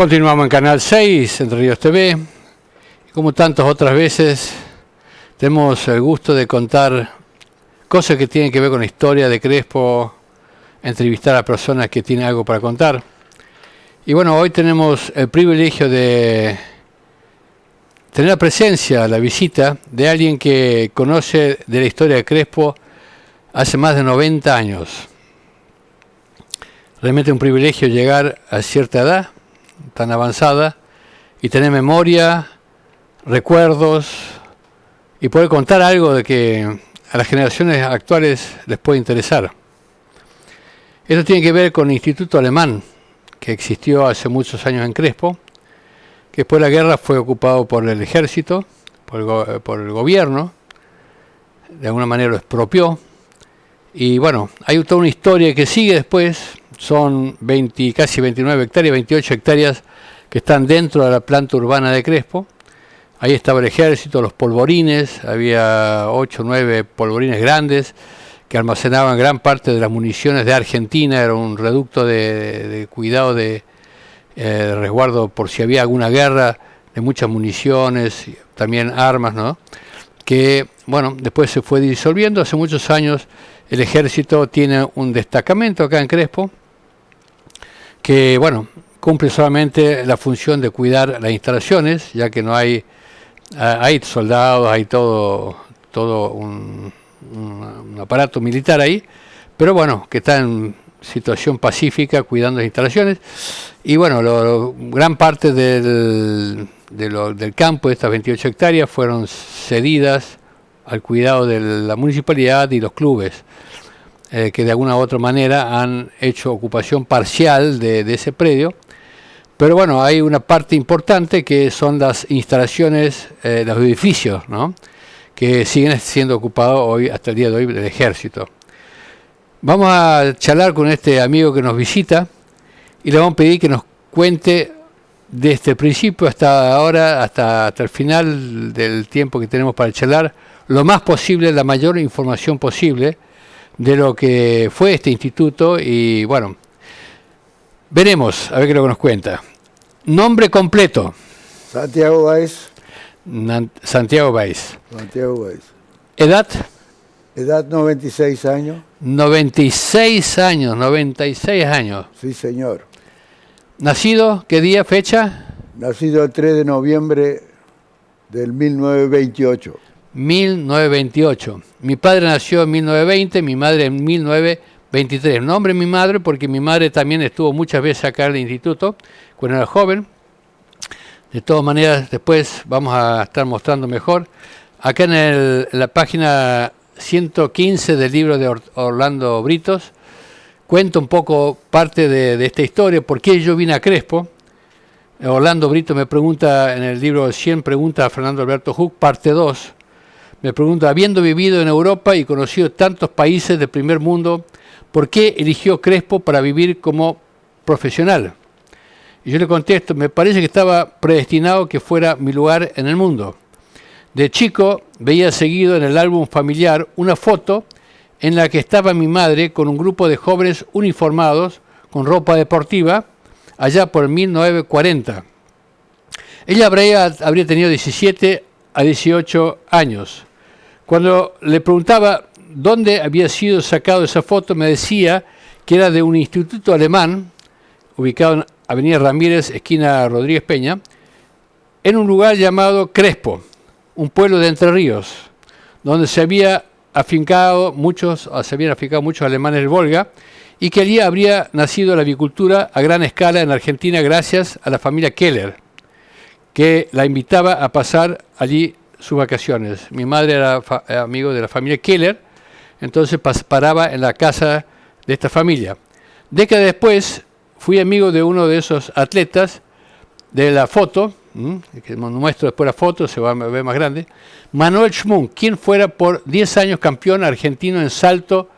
Continuamos en Canal 6, Entre Ríos TV. Como tantas otras veces, tenemos el gusto de contar cosas que tienen que ver con la historia de Crespo, entrevistar a personas que tienen algo para contar. Y bueno, hoy tenemos el privilegio de tener la presencia, la visita de alguien que conoce de la historia de Crespo hace más de 90 años. Realmente un privilegio llegar a cierta edad tan avanzada y tener memoria, recuerdos y poder contar algo de que a las generaciones actuales les puede interesar. Esto tiene que ver con el Instituto Alemán, que existió hace muchos años en Crespo, que después de la guerra fue ocupado por el ejército, por el gobierno, de alguna manera lo expropió, y bueno, hay toda una historia que sigue después. Son casi 29 hectáreas, 28 hectáreas que están dentro de la planta urbana de Crespo. Ahí estaba el ejército, los polvorines, había 8 o 9 polvorines grandes que almacenaban gran parte de las municiones de Argentina. Era un reducto de cuidado, de resguardo por si había alguna guerra, de muchas municiones, también armas, ¿no? Que, bueno, después se fue disolviendo. Hace muchos años el ejército tiene un destacamento acá en Crespo, que, bueno, cumple solamente la función de cuidar las instalaciones, ya que no hay soldados, hay todo un aparato militar ahí, pero bueno, que está en situación pacífica cuidando las instalaciones. Y bueno, gran parte del campo de estas 28 hectáreas fueron cedidas al cuidado de la municipalidad y los clubes, que de alguna u otra manera han hecho ocupación parcial de ese predio. Pero bueno, hay una parte importante que son las instalaciones, los edificios, ¿no?, que siguen siendo ocupados hoy, hasta el día de hoy, del ejército. Vamos a charlar con este amigo que nos visita y le vamos a pedir que nos cuente desde el principio hasta ahora, hasta el final del tiempo que tenemos para charlar, lo más posible, la mayor información posible de lo que fue este instituto. Y bueno, veremos, a ver qué es lo que nos cuenta. Nombre completo. Santiago Báez. Santiago Báez. Santiago Báez. Edad. Edad 96 años. 96 años, 96 años. Sí, señor. ¿Nacido? ¿Qué día, fecha? Nacido el 3 de noviembre del 1928. 1928. Mi padre nació en 1920, mi madre en 1923. Nombre mi madre porque mi madre también estuvo muchas veces acá en el instituto cuando era joven. De todas maneras, después vamos a estar mostrando mejor. Acá en la página 115 del libro de Orlando Britos, cuento un poco parte de esta historia, por qué yo vine a Crespo. Orlando Brito me pregunta en el libro 100 preguntas a Fernando Alberto Huck, parte 2, me pregunta, habiendo vivido en Europa y conocido tantos países del primer mundo, ¿por qué eligió Crespo para vivir como profesional? Y yo le contesto, me parece que estaba predestinado que fuera mi lugar en el mundo. De chico veía seguido en el álbum familiar una foto en la que estaba mi madre con un grupo de jóvenes uniformados con ropa deportiva allá por 1940. Ella habría tenido 17 a 18 años. Cuando le preguntaba dónde había sido sacado esa foto, me decía que era de un instituto alemán ubicado en Avenida Ramírez, esquina Rodríguez Peña, en un lugar llamado Crespo, un pueblo de Entre Ríos, donde se habían afincado muchos alemanes del Volga, y que allí habría nacido la avicultura a gran escala en Argentina gracias a la familia Keller, que la invitaba a pasar allí sus vacaciones. Mi madre era amigo de la familia Keller, entonces paraba en la casa de esta familia. Décadas después fui amigo de uno de esos atletas de la foto, que muestro después la foto, se va a ver más grande, Manuel Schmunk, quien fuera por 10 años campeón argentino en salto,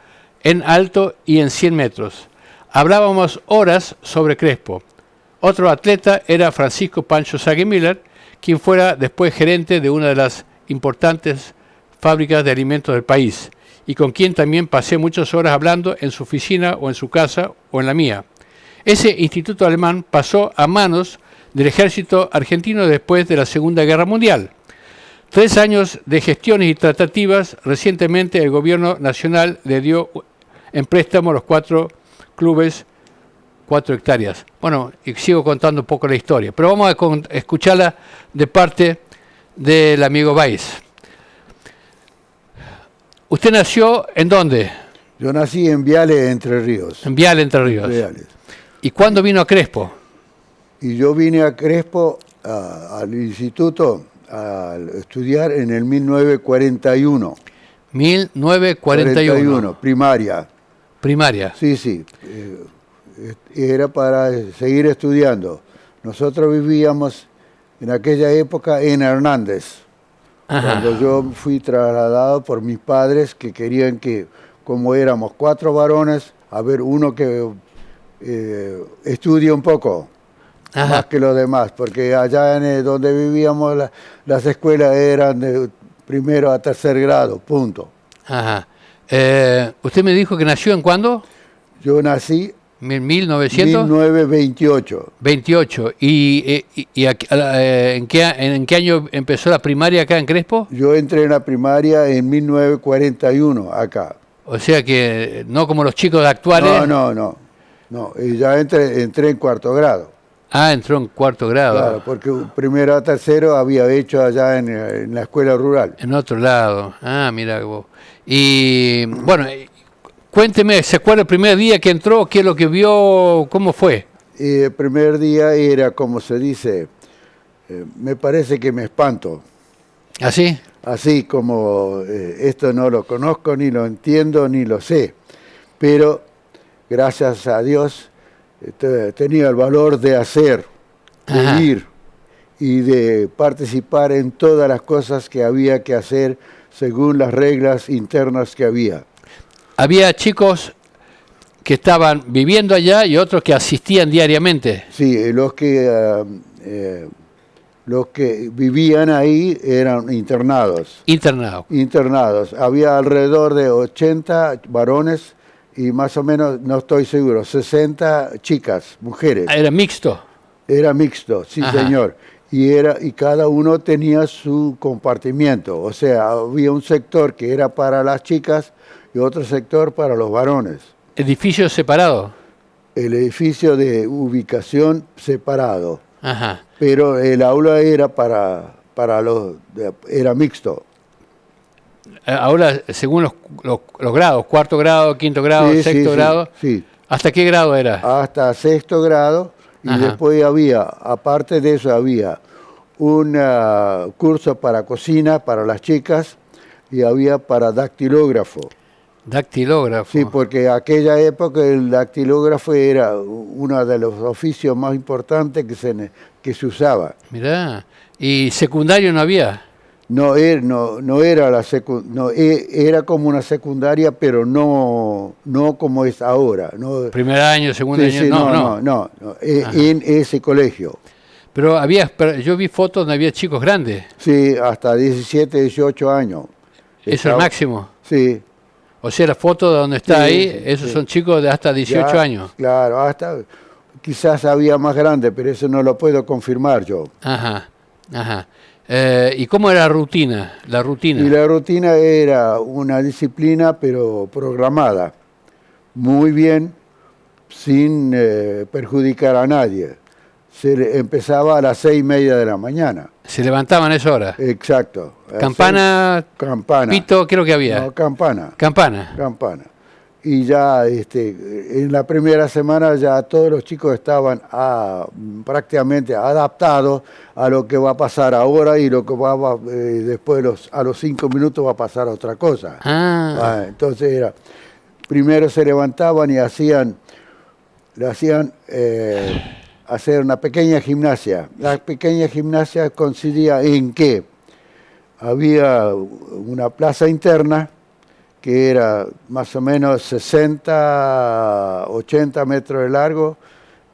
en alto y en 100 metros. Hablábamos horas sobre Crespo. Otro atleta era Francisco Pancho Sagemiller, quien fuera después gerente de una de las importantes fábricas de alimentos del país, y con quien también pasé muchas horas hablando en su oficina o en su casa o en la mía. Ese instituto alemán pasó a manos del ejército argentino después de la Segunda Guerra Mundial. 3 años de gestiones y tratativas. Recientemente el gobierno nacional le dio en préstamo los 4 clubes 4 hectáreas. Bueno, y sigo contando un poco la historia, pero vamos a escucharla de parte del amigo Báez. ¿Usted nació en dónde? Yo nací en Viale, Entre Ríos. En Viale, Entre Ríos. Viale. ¿Y cuándo vino a Crespo? Y yo vine a Crespo al instituto a estudiar en el 1941. 1941. Primaria. Primaria. Sí, sí. Era para seguir estudiando. Nosotros vivíamos en aquella época en Hernández. Ajá. Cuando yo fui trasladado por mis padres que querían que, como éramos 4 varones, a ver uno que estudie un poco. Ajá. Más que los demás, porque allá donde vivíamos las escuelas eran de primero a tercer grado, punto. Ajá. ¿Usted me dijo que nació en cuándo? Yo nací en 1928. 1928. ¿Y en qué año empezó la primaria acá en Crespo? Yo entré en la primaria en 1941 acá. O sea que no como los chicos actuales. No. Y ya entré en 4º grado. Ah, entró en 4º grado. Claro, porque primero a tercero había hecho allá en la escuela rural. En otro lado. Ah, mira vos. Y bueno, cuénteme, ¿se acuerda el primer día que entró? ¿Qué es lo que vio? ¿Cómo fue? El primer día era, como se dice, me parece que me espanto. ¿Así? Así como esto no lo conozco, ni lo entiendo, ni lo sé. Pero gracias a Dios tenía el valor de hacer, de ir y de participar en todas las cosas que había que hacer según las reglas internas que había. Había chicos que estaban viviendo allá y otros que asistían diariamente. Sí, los que vivían ahí eran internados. Internados. Había alrededor de 80 varones y más o menos, no estoy seguro, 60 chicas, mujeres. Era mixto. Era mixto, sí. Ajá. Señor. Y cada uno tenía su compartimiento. O sea, había un sector que era para las chicas y otro sector para los varones. ¿Edificios separados? El edificio de ubicación separado. Ajá. Pero el aula era era mixto. Ahora, según los grados, 4º grado, 5º grado, sí, 6º grado. Sí. ¿Hasta qué grado era? Hasta 6º grado. Y ajá. Después había, aparte de eso, había un curso para cocina para las chicas y había para dactilógrafo. Dactilógrafo. Sí, porque aquella época el dactilógrafo era uno de los oficios más importantes que se usaba. Mirá, ¿y secundario no había? No era era como una secundaria, pero no como es ahora. No. Primer año, segundo año, no, en ese colegio. Pero yo vi fotos donde había chicos grandes. Sí, hasta 17, 18 años. ¿Eso es el máximo? Sí. O sea, la foto de donde está ahí, esos son chicos de hasta 18 años. Claro, quizás había más grande, pero eso no lo puedo confirmar yo. Ajá. ¿Y cómo era la rutina? Y la rutina era una disciplina, pero programada. Muy bien, sin perjudicar a nadie. Empezaba a las 6:30 de la mañana. ¿Se levantaban a esa hora? Exacto. ¿Campana? ¿Pito? Creo que había. No, campana. ¿Campana? Campana. Y ya en la primera semana ya todos los chicos estaban prácticamente adaptados a lo que va a pasar ahora y lo que va después a los 5 minutos va a pasar a otra cosa. Entonces primero se levantaban y hacían hacer una pequeña gimnasia. La pequeña gimnasia consistía en que había una plaza interna que era más o menos 60, 80 metros de largo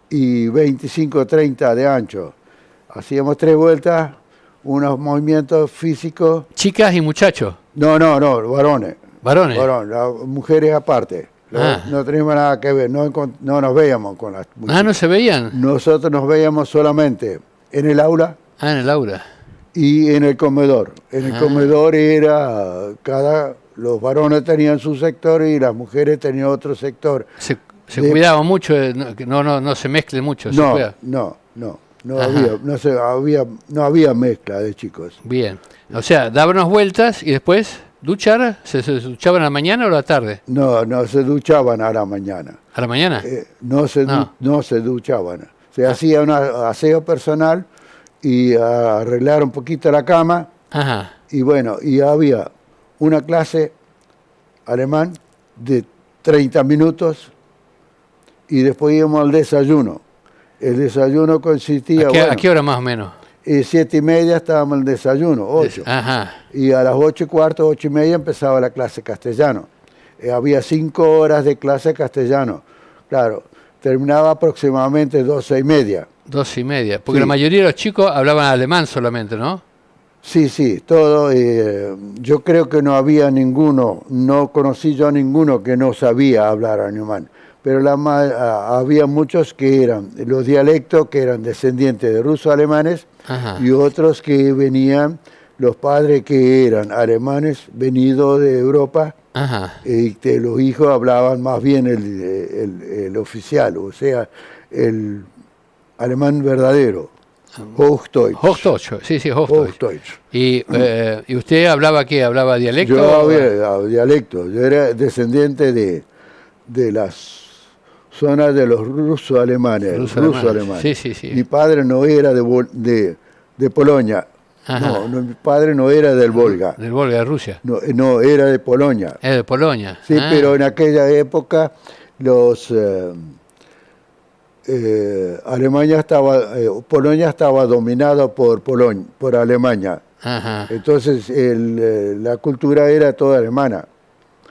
y 25, 30 de ancho. Hacíamos 3 vueltas, unos movimientos físicos. ¿Chicas y muchachos? No, varones. ¿Varones? Las mujeres aparte. No teníamos nada que ver, no nos veíamos con las muchachas. ¿No se veían? Nosotros nos veíamos solamente en el aula Ah, en el aula. y en el comedor. En el comedor los varones tenían su sector y las mujeres tenían otro sector. Se cuidaba mucho, que no se mezcle mucho. Se No, cuida. no había mezcla de chicos. Bien. O sea, daban unas vueltas y después duchar. ¿Se duchaban a la mañana o a la tarde? No se duchaban a la mañana. ¿A la mañana? No se duchaban. Se hacía un aseo personal y arreglar un poquito la cama. Ajá. Y bueno, y había una clase alemán de 30 minutos y después íbamos al desayuno. El desayuno consistía... ¿A qué hora más o menos? 7:30 estábamos en el desayuno, 8. Ajá. Y a las 8:15, 8:30 empezaba la clase castellano. Había 5 horas de clase castellano. Claro, terminaba aproximadamente 12:30. 12:30. Porque Sí. la mayoría de los chicos hablaban alemán solamente, ¿no? Sí, todo. Yo creo que no había ninguno, no conocí yo a ninguno que no sabía hablar alemán. Pero había muchos que eran los dialectos, que eran descendientes de rusos alemanes, Ajá. y otros que venían, los padres que eran alemanes venidos de Europa, Ajá. y que los hijos hablaban más bien el oficial, o sea, el alemán verdadero, Hochdeutsch. Hochdeutsch, sí, Hochdeutsch. Hochdeutsch. ¿Y usted hablaba qué? ¿Hablaba dialecto? Yo había dialecto, yo era descendiente de las zonas de los rusos alemanes. Sí. Mi padre no era de Polonia. Ajá. No, mi padre no era del Volga. Del Volga, de Rusia. No, era de Polonia. Es de Polonia. Sí, Ah. pero en aquella época Polonia estaba dominada por Alemania. Ajá. Entonces la cultura era toda alemana.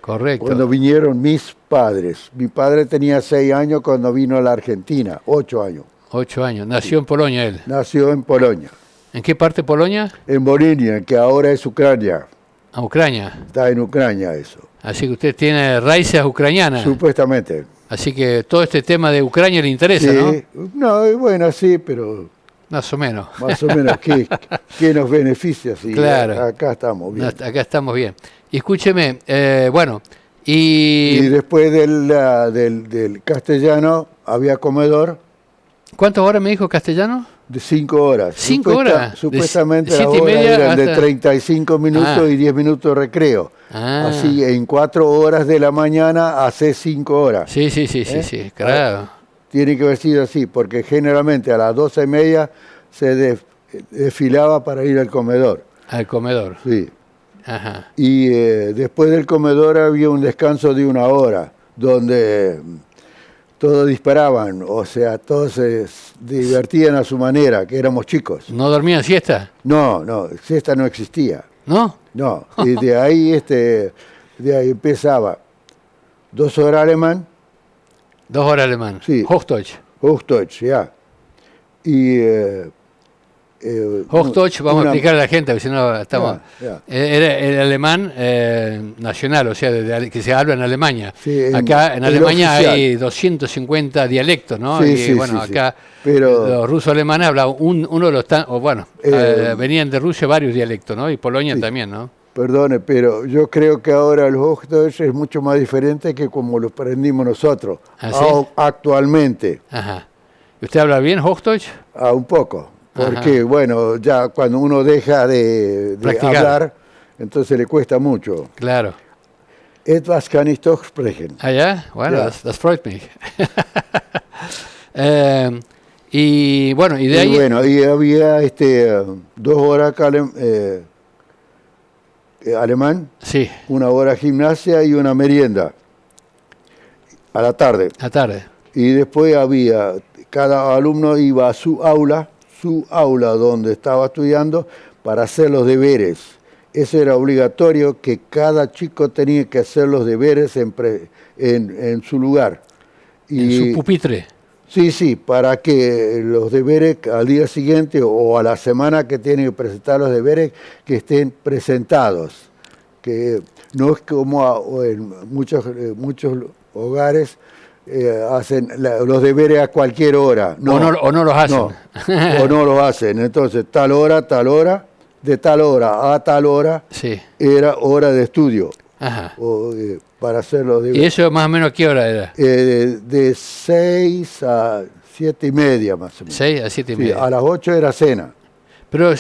Correcto. Cuando vinieron mis padres, mi padre tenía 6 años cuando vino a la Argentina, 8 años. 8 años. Nació en Polonia él. Nació en Polonia, ¿En qué parte de Polonia? en Volhynia, que ahora es Ucrania. A Ucrania. Está en Ucrania eso, Así que usted tiene raíces ucranianas. supuestamente. Así que todo este tema de Ucrania le interesa, ¿no? Sí, no, bueno, sí, pero Más o menos. más o menos, ¿qué nos beneficia? Si Claro. acá estamos bien. Acá estamos bien. Y escúcheme, bueno, Y después del castellano había comedor ¿cuántas horas me dijo castellano? de 5 horas. 5 horas. Supuestamente De las 7:30 horas eran de hasta... 35 minutos y 10 minutos de recreo. Ah. Así, en 4 horas de la mañana hace 5 horas. Sí, claro. Tiene que haber sido así, porque generalmente a las 12:30 se desfilaba para ir al comedor. Al comedor. Sí. Ajá. Y después del comedor había un descanso de 1 hora, donde todos disparaban, o sea, todos se divertían a su manera, que éramos chicos. ¿No dormían siesta? No, siesta no existía. ¿No? No, y de ahí empezaba 2 horas alemán, 2 horas alemán. Sí. Hochdeutsch. Hochdeutsch, ya. Y Hochdeutsch, vamos a explicar a la gente, porque si no estamos... Ya. Era el alemán nacional, o sea, que se habla en Alemania. Sí, Acá en el Alemania oficial. hay 250 dialectos, ¿no? Sí, Y sí, bueno, sí, acá pero los rusos alemanes hablaban uno de los... venían de Rusia varios dialectos, ¿no? Y Polonia sí. también, ¿no? Perdone, pero yo creo que ahora el Hochdeutsch es mucho más diferente que como lo aprendimos nosotros. ¿Ah, sí? Actualmente. Ajá. ¿Y usted habla bien Hochdeutsch? Un poco. Porque, Ajá. bueno, ya cuando uno deja de Practicar. hablar, entonces le cuesta mucho. Claro. Etwas kann ich doch sprechen. Ah, ja? Bueno, Ja. das freut mich. Y bueno, y de ahí... Y bueno, y había 2 horas alemán, Sí, 1 hora gimnasia y una merienda a la tarde. a tarde. Y después cada alumno iba a su aula donde estaba estudiando para hacer los deberes. Eso era obligatorio, que cada chico tenía que hacer los deberes en su lugar. En su pupitre. Sí, para que los deberes al día siguiente o a la semana que tienen que presentar los deberes, que estén presentados. Que no es como en muchos hogares, los deberes a cualquier hora. No, o no los hacen. no, o no los hacen. Entonces, tal hora, de tal hora a tal hora, Sí. era hora de estudio. Ajá. Para hacer los ¿Y deberes. eso más o menos qué hora era? De 6 a 7:30 más o menos. 6 a 7 y Sí, media. a las 8 era cena. Pero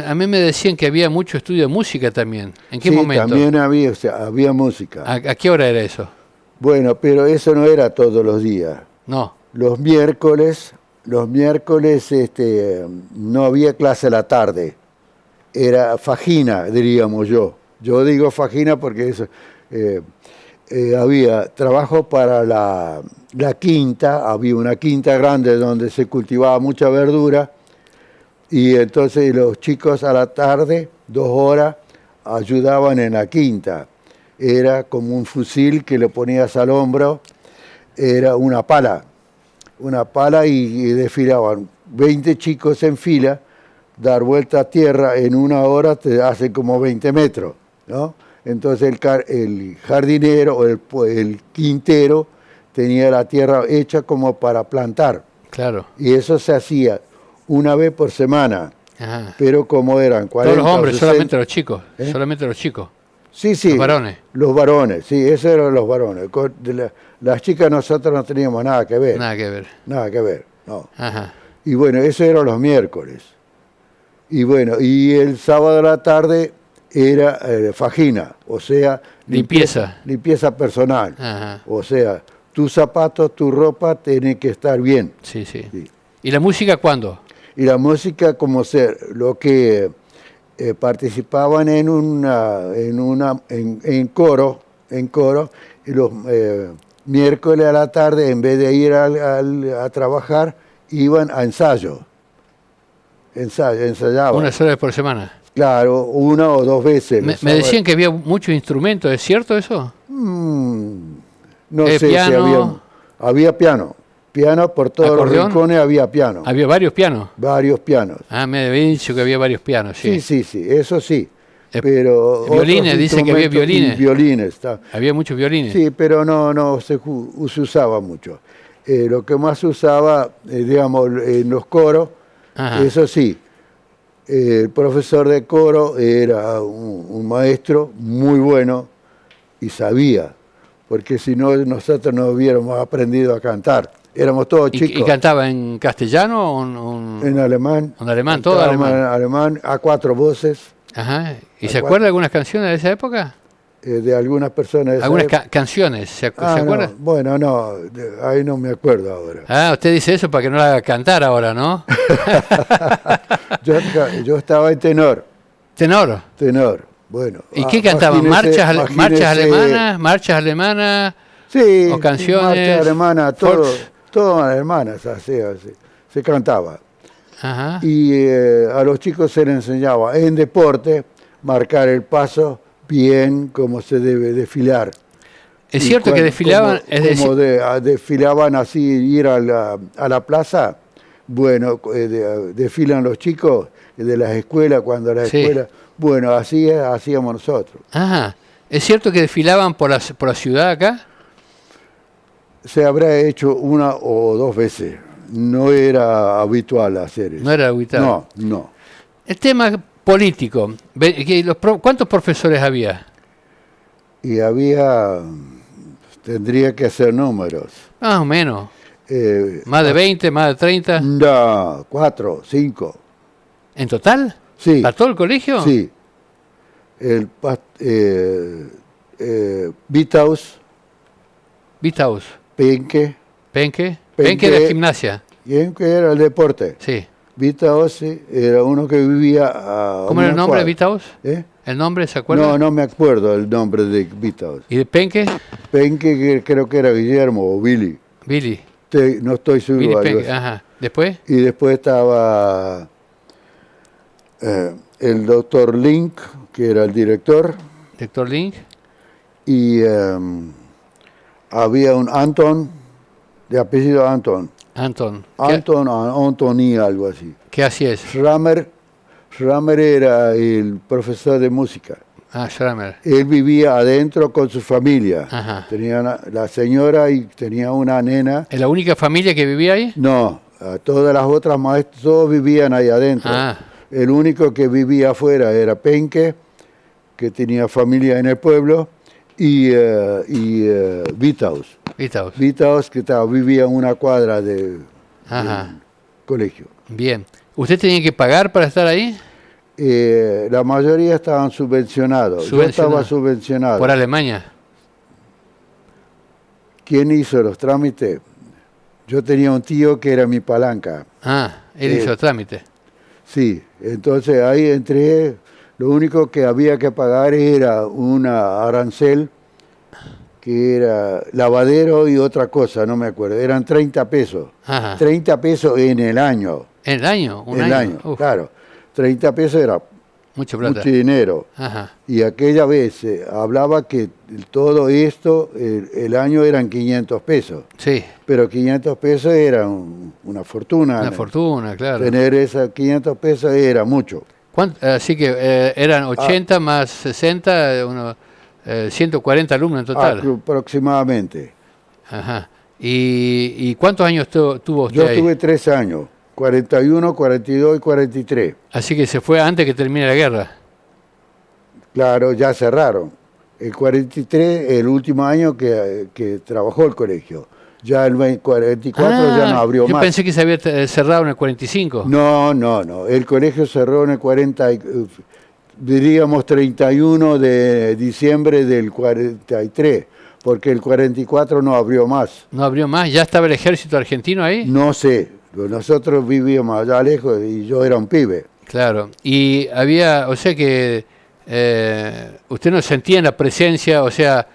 a mí me decían que había mucho estudio de música también. ¿En qué Sí, momento? también había, o sea, había música. ¿A qué hora era eso? Bueno, pero eso no era todos los días. No. Los miércoles no había clase a la tarde. Era fajina, diríamos yo. Yo digo fajina porque eso, había trabajo para la quinta, había una quinta grande donde se cultivaba mucha verdura, y entonces los chicos a la tarde, 2 horas, ayudaban en la quinta. Era como un fusil que le ponías al hombro, era una pala y desfilaban 20 chicos en fila. Dar vuelta a tierra en 1 hora te hace como 20 metros, ¿no? Entonces el jardinero o el quintero tenía la tierra hecha como para plantar. Claro. Y eso se hacía una vez por semana. Ajá. Pero como eran 40 Todos los hombres, o 60, solamente los chicos. Solamente los chicos. Sí, sí. Los varones. Los varones, sí, esos eran los varones. Las chicas nosotros no teníamos nada que ver. Nada que ver. Nada que ver, no. Ajá. Y bueno, eso eran los miércoles. Y bueno, y el sábado a la tarde era fajina, o sea, Limpieza. limpieza personal. Ajá. O sea, tus zapatos, tu ropa tienen que estar bien. Sí, sí. Sí. ¿Y la música cuándo? Y la música, como ser, lo que participaban en coro, y los miércoles a la tarde, en vez de ir a trabajar, iban a ensayaban. Una sola vez por semana. Claro, 1 o 2 veces. Me decían que había muchos instrumentos, ¿es cierto eso? No sé piano. si había piano. Piano por todos ¿Acordeón? los rincones había piano. Había varios pianos. Varios pianos. Ah, me había dicho que había varios pianos, sí. Sí, eso sí. Pero violines, otros dicen que había instrumentos, violines. y violines. Está. Había muchos violines. Sí, pero no se usaba mucho. Lo que más se usaba, digamos, en los coros, Ajá. eso sí, el profesor de coro era un maestro muy bueno y sabía, porque si no nosotros no hubiéramos aprendido a cantar. Éramos todos chicos. ¿Y cantaba en castellano o en alemán. en alemán? Todo Cantábamos alemán. en alemán a 4 voces. Ajá. ¿Y A se 4. acuerda de algunas canciones de esa época? De algunas personas. de esa Algunas época. canciones, ¿se No, acuerda? bueno, no, ahí no me acuerdo ahora. Ah, usted dice eso para que no la haga cantar ahora, ¿no? Yo estaba en tenor. Tenor. Bueno. ¿Y qué cantaban? ¿Marchas imagínese- alemanas? ¿Marchas alemanas? Sí, o canciones, marcha alemana, folks. todo alemanas, así, se cantaba. Ajá. Y a los chicos se les enseñaba en deporte marcar el paso bien, como se debe desfilar. Es Y cierto que desfilaban, es decir, desfilaban así, ir a la plaza. Bueno, desfilan los chicos de las escuelas, cuando las Sí. escuelas. Bueno, así hacíamos nosotros. ajá. Es cierto que desfilaban por la ciudad acá. Se habrá hecho 1 o 2 veces. No era habitual hacer eso. No era habitual. No. El tema político. ¿Cuántos profesores había? Y tendría que hacer números. Más o menos. Eh, ¿Más de 20, más de 30? No, 4, 5. ¿En total? Sí. ¿Para todo el colegio? Sí. Vitaus, Vitaus. Penque. Penque. Penque de gimnasia. Penque era el deporte. Sí. Vitaus era uno que vivía a ¿Cómo era el una nombre de cuadra. Vitaus? ¿Eh? ¿El nombre se acuerda? No me acuerdo el nombre de Vitaus. ¿Y de Penque? Penque, que creo que era Guillermo o Billy. Billy. No estoy Billy seguro. algo Penque. así. Ajá. ¿Después? Y después estaba el doctor Link, que era el director, Director Link. y había un Anton, de apellido Anton. Anton. Antoni, algo así. ¿Qué hacía eso? Schramer era el profesor de música. Ah, Schramer. Él vivía adentro con su familia. Ajá. Tenía la señora y tenía una nena. ¿Es la única familia que vivía ahí? No, todas las otras maestras, todos vivían ahí adentro. Ah. El único que vivía afuera era Penque, que tenía familia en el pueblo, y Vitaus. Vitaos. Vitaus, que vivía a una cuadra del Ajá. colegio. Bien. ¿Usted tenía que pagar para estar ahí? La mayoría estaban subvencionados. Yo estaba subvencionado. ¿Por Alemania? ¿Quién hizo los trámites? Yo tenía un tío que era mi palanca. Ah, él hizo el trámite. Sí, entonces ahí entré. Lo único que había que pagar era una arancel, que era lavadero y otra cosa, no me acuerdo. Eran 30 pesos. Ajá. 30 pesos en el año. ¿En el año? En el año, claro. 30 pesos era mucho plata. mucho dinero. Ajá. Y aquella vez hablaba que todo esto, el año eran 500 pesos. Sí. Pero 500 pesos era una fortuna. Una fortuna, claro. Tener esos 500 pesos era mucho. Así que eran 80 más 60, unos 140 alumnos en total. Aproximadamente. Ajá. ¿Y cuántos años tuvo usted Yo ahí? tuve 3 años, 41, 42 y 43. Así que se fue antes que termine la guerra. Claro, ya cerraron. El 43, el último año que trabajó el colegio. Ya el 44 ya no abrió yo más. Yo pensé que se había cerrado en el 45. No. El colegio cerró en el 40, diríamos 31 de diciembre del 43, porque el 44 no abrió más. ¿No abrió más? ¿Ya estaba el ejército argentino ahí? No sé. Nosotros vivíamos allá lejos y yo era un pibe. Claro. Y había, o sea que usted no sentía la presencia, o sea,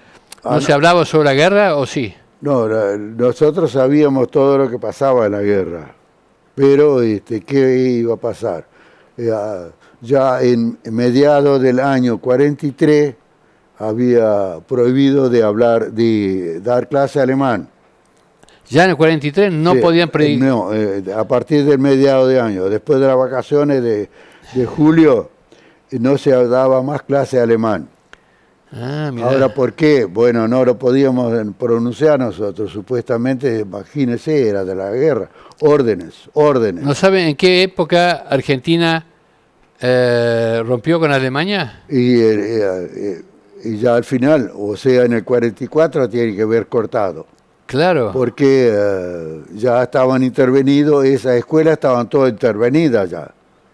¿no se hablaba sobre la guerra o sí? No, nosotros sabíamos todo lo que pasaba en la guerra, pero ¿qué iba a pasar? Ya en mediados del año 43 había prohibido de dar clase alemán. Ya en el 43 no Sí, podían predicar. No, a partir del mediado de año, después de las vacaciones de julio, no se daba más clase alemán. Ah, mirá. Ahora, ¿por qué? Bueno, no lo podíamos pronunciar nosotros, supuestamente, imagínese, era de la guerra. Órdenes. ¿No saben en qué época Argentina rompió con Alemania? Y ya al final, o sea, en el 44 tiene que haber cortado. Claro. Porque ya estaban intervenidos, esas escuelas estaban todas intervenidas ya.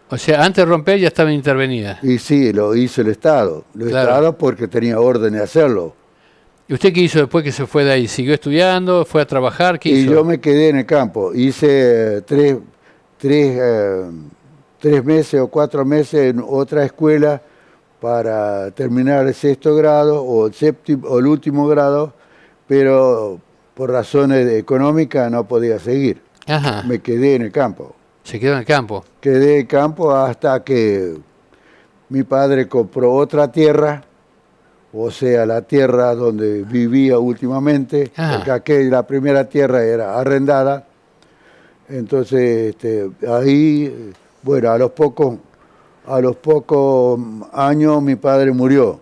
O sea, antes de romper ya estaban intervenidas. Y sí, lo hizo el Estado. El Estado porque tenía orden de hacerlo. ¿Y usted qué hizo después que se fue de ahí? ¿Siguió estudiando? ¿Fue a trabajar? ¿Qué hizo? Y yo me quedé en el campo. Hice 3 meses o 4 meses en otra escuela para terminar el 6º grado o el 7º o el último grado, pero por razones económicas no podía seguir. Ajá. Me quedé en el campo. Se quedó en el campo. Quedé en el campo hasta que mi padre compró otra tierra, o sea, la tierra donde vivía últimamente, porque la primera tierra era arrendada. Entonces, ahí, bueno, a los pocos años mi padre murió.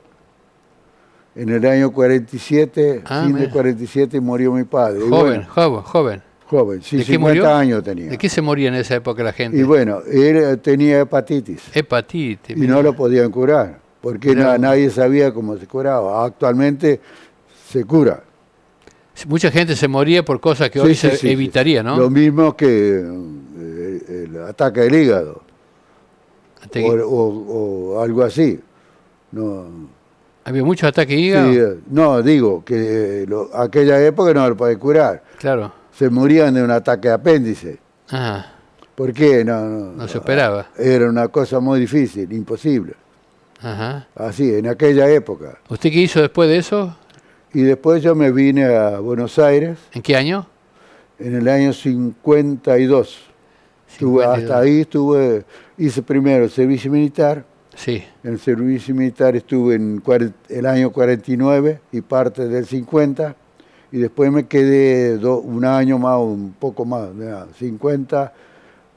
En el año 47, fin de 47, murió mi padre. Joven. Joven, sí, 50 años tenía. ¿De qué se moría en esa época la gente? Y bueno, él tenía hepatitis. Hepatitis. Y no lo podían curar, porque nadie sabía cómo se curaba. Actualmente se cura. Mucha gente se moría por cosas que hoy se evitaría, ¿no? Lo mismo que el ataque del hígado. O algo así. No. ¿Había muchos ataques de hígado? Sí, no, digo que aquella época no lo podía curar. Claro. Se morían de un ataque de apéndice. Ajá. ¿Por qué? No se esperaba. Era una cosa muy difícil, imposible. Ajá. Así, en aquella época. ¿Usted qué hizo después de eso? Y después yo me vine a Buenos Aires. ¿En qué año? En el año 52. Hasta ahí hice primero el servicio militar. Sí. En el servicio militar estuve en el año 49 y parte del 50. Y después me quedé un año más, un poco más, 50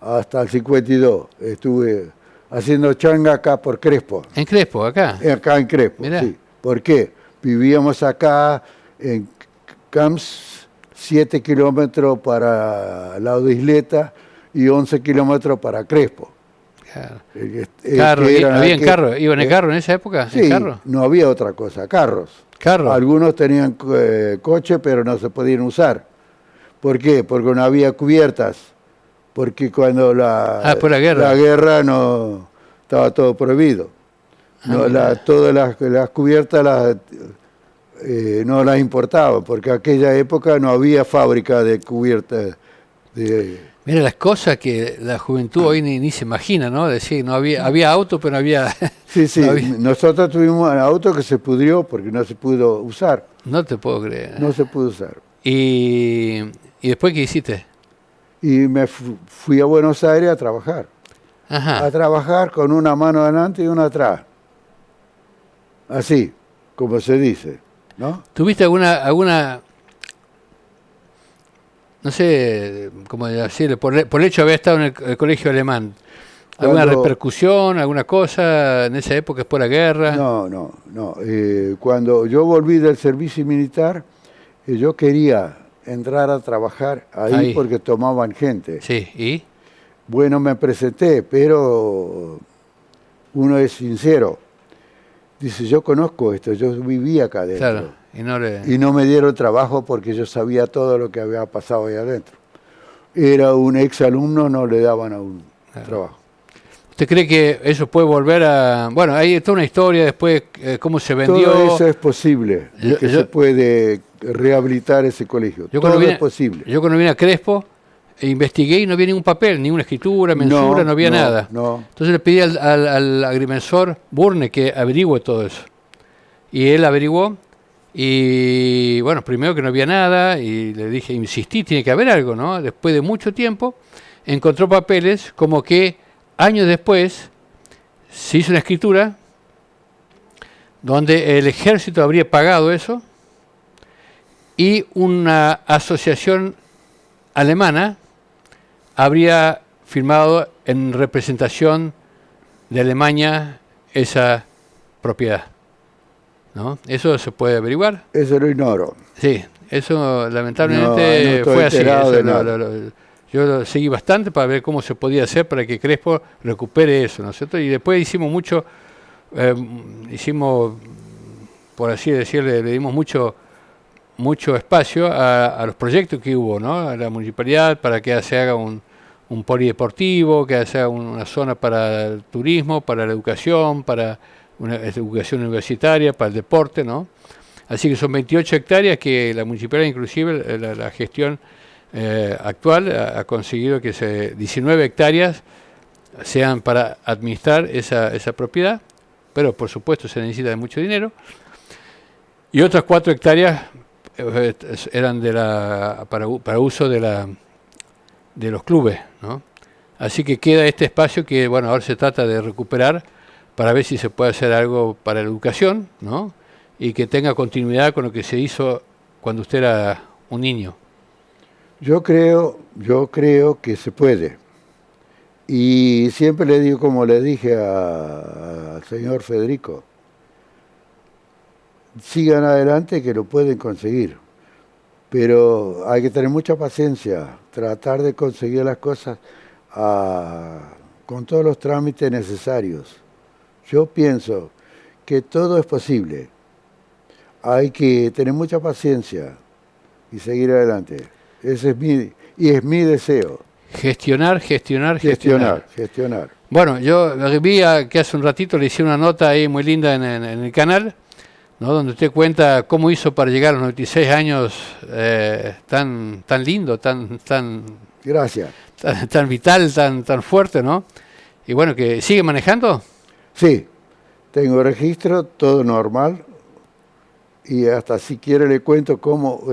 hasta el 52. Estuve haciendo changa acá por Crespo. En Crespo, acá. Acá en Crespo, Mirá. sí. ¿Por qué? Vivíamos acá en Camps, 7 kilómetros para el lado de Isleta y 11 kilómetros para Crespo. Claro. Carro, ¿Habían carro? ¿Iban en carro en esa época? Sí, ¿En carro? no había otra cosa, carros. Carro. Algunos tenían coche, pero no se podían usar. ¿Por qué? Porque no había cubiertas. Porque cuando por la guerra. la guerra no estaba todo prohibido. No, todas las cubiertas no las importaban, porque en aquella época no había fábrica de cubiertas. Mira las cosas que la juventud hoy ni se imagina, ¿no? Decir, no había auto, pero no había... Sí, sí, no había... nosotros tuvimos un auto que se pudrió porque no se pudo usar. No te puedo creer. No se pudo usar. ¿Y después qué hiciste? Y me fui a Buenos Aires a trabajar. Ajá. A trabajar con una mano adelante y una atrás. Así, como se dice, ¿no? ¿Tuviste alguna no sé cómo decirle, por el hecho de haber estado en el colegio alemán, alguna repercusión, alguna cosa en esa época después de la guerra? No. Cuando yo volví del servicio militar, yo quería entrar a trabajar ahí porque tomaban gente. Sí, ¿y? Bueno, me presenté, pero uno es sincero. Dice, yo conozco esto, yo viví acá adentro. Claro. Y no me dieron trabajo porque yo sabía todo lo que había pasado ahí adentro. Era un ex alumno, no le daban a un trabajo. ¿Usted cree que eso puede volver a...? Bueno, hay toda una historia después, cómo se vendió... Todo eso es posible, se puede rehabilitar ese colegio. Todo es posible. Yo cuando vine a Crespo, investigué y no había ningún papel, ninguna escritura, mensura, no había nada. Entonces le pedí al agrimensor Burne que averigüe todo eso. Y él averiguó, y bueno, primero que no había nada, y le dije, insistí, tiene que haber algo, ¿no? Después de mucho tiempo, encontró papeles como que años después se hizo una escritura donde el ejército habría pagado eso y una asociación alemana habría firmado en representación de Alemania esa propiedad, ¿no? ¿Eso se puede averiguar? Eso lo ignoro. Sí, eso lamentablemente no fue así. Yo lo seguí bastante para ver cómo se podía hacer para que Crespo recupere eso, ¿no es cierto? Y después hicimos mucho, por así decirle, le dimos mucho espacio a los proyectos que hubo, ¿no? A la municipalidad para que se haga un polideportivo, que se haga una zona para el turismo, para la educación, para una educación universitaria, para el deporte, ¿no? Así que son 28 hectáreas que la municipalidad, inclusive la gestión actual, ha conseguido que 19 hectáreas sean para administrar esa propiedad, pero por supuesto se necesita de mucho dinero, y otras 4 hectáreas eran para uso de los clubes, ¿no? Así que queda este espacio que, bueno, ahora se trata de recuperar para ver si se puede hacer algo para la educación, ¿no? Y que tenga continuidad con lo que se hizo cuando usted era un niño. Yo creo que se puede. Y siempre le digo, como le dije al señor Federico, sigan adelante que lo pueden conseguir. Pero hay que tener mucha paciencia, tratar de conseguir las cosas con todos los trámites necesarios. Yo pienso que todo es posible. Hay que tener mucha paciencia y seguir adelante. Ese es mi deseo. Gestionar. Bueno, yo vi que hace un ratito le hice una nota ahí muy linda en el canal, ¿no? Donde usted cuenta cómo hizo para llegar a los 96 años tan lindo, Gracias. tan vital, tan fuerte, ¿no? Y bueno, que sigue manejando. Sí, tengo registro, todo normal. Y hasta si quiere le cuento cómo,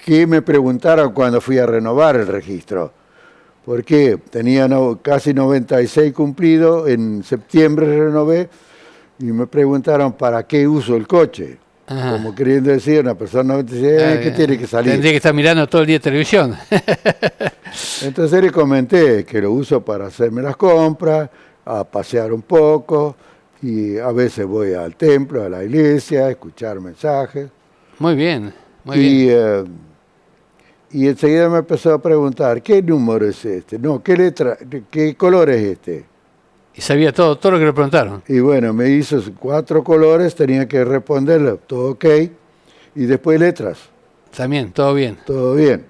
qué me preguntaron cuando fui a renovar el registro. Porque tenía casi 96 cumplido, en septiembre renové, y me preguntaron para qué uso el coche. Ajá. Como queriendo decir, una persona 96 que tiene que salir. Tendría que estar mirando todo el día televisión. Entonces le comenté que lo uso para hacerme las compras, a pasear un poco y a veces voy al templo, a la iglesia, a escuchar mensajes. Muy bien, muy bien. Y enseguida me empezó a preguntar, ¿qué número es este? No, ¿qué letra, qué color es este? Y sabía todo lo que le preguntaron. Y bueno, me hizo 4 colores, tenía que responderle, todo ok, y después letras. También, todo bien. Todo bien.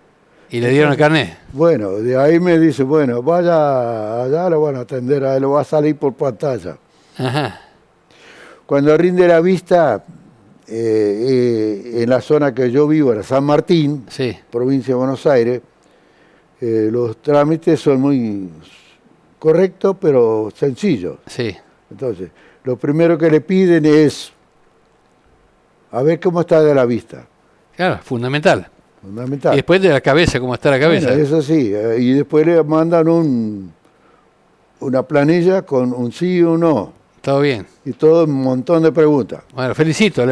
¿Y le dieron el carnet? Bueno, de ahí me dice, bueno, vaya allá, lo van a atender, a él lo va a salir por pantalla. Ajá. Cuando rinde la vista, en la zona que yo vivo, en San Martín, Sí. provincia de Buenos Aires, los trámites son muy correctos, pero sencillos. Sí. Entonces, lo primero que le piden es a ver cómo está de la vista. Claro, fundamental. Fundamental. Y después de la cabeza, cómo está la cabeza. Bueno, eso sí, y después le mandan una planilla con un sí y un no. Todo bien. Y todo un montón de preguntas. Bueno, les felicito.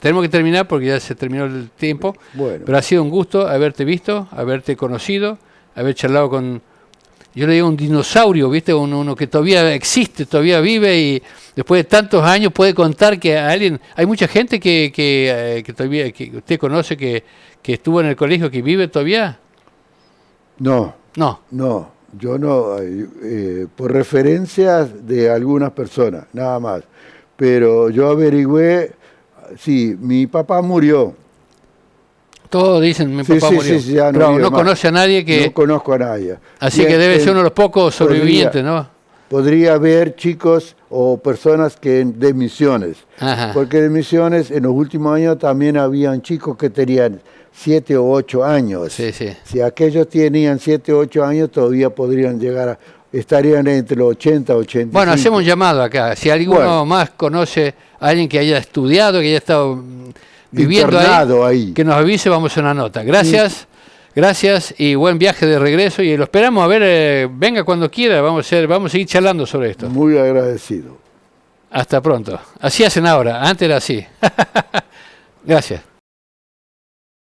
Tenemos que terminar porque ya se terminó el tiempo. Bueno. Pero ha sido un gusto haberte visto, haberte conocido, haber charlado con, yo le digo un dinosaurio, ¿viste? Uno que todavía existe, todavía vive y después de tantos años puede contar que a alguien, hay mucha gente que todavía, que usted conoce, que estuvo en el colegio, que vive todavía. No, yo no, por referencias de algunas personas, nada más. Pero yo averigüé, sí, mi papá murió. Todos dicen, mi Sí, papá sí, murió. sí, ya no Pero vive no más. conoce a nadie que... No conozco a nadie. Así Y que debe ser uno de los pocos sobrevivientes, ¿no? Podría haber chicos o personas que de Misiones. Ajá. Porque de Misiones en los últimos años también habían chicos que tenían 7 o 8 años. Sí, sí. Si aquellos tenían 7 o 8 años, todavía podrían llegar estarían entre los 80 y 85. Bueno, hacemos un llamado acá. Si alguno más conoce a alguien que haya estudiado, que haya estado viviendo ahí, que nos avise, vamos a hacer una nota. Gracias, gracias y buen viaje de regreso. Y lo esperamos a ver, venga cuando quiera, vamos a seguir charlando sobre esto. Muy agradecido. Hasta pronto. Así hacen ahora, antes era así. Gracias.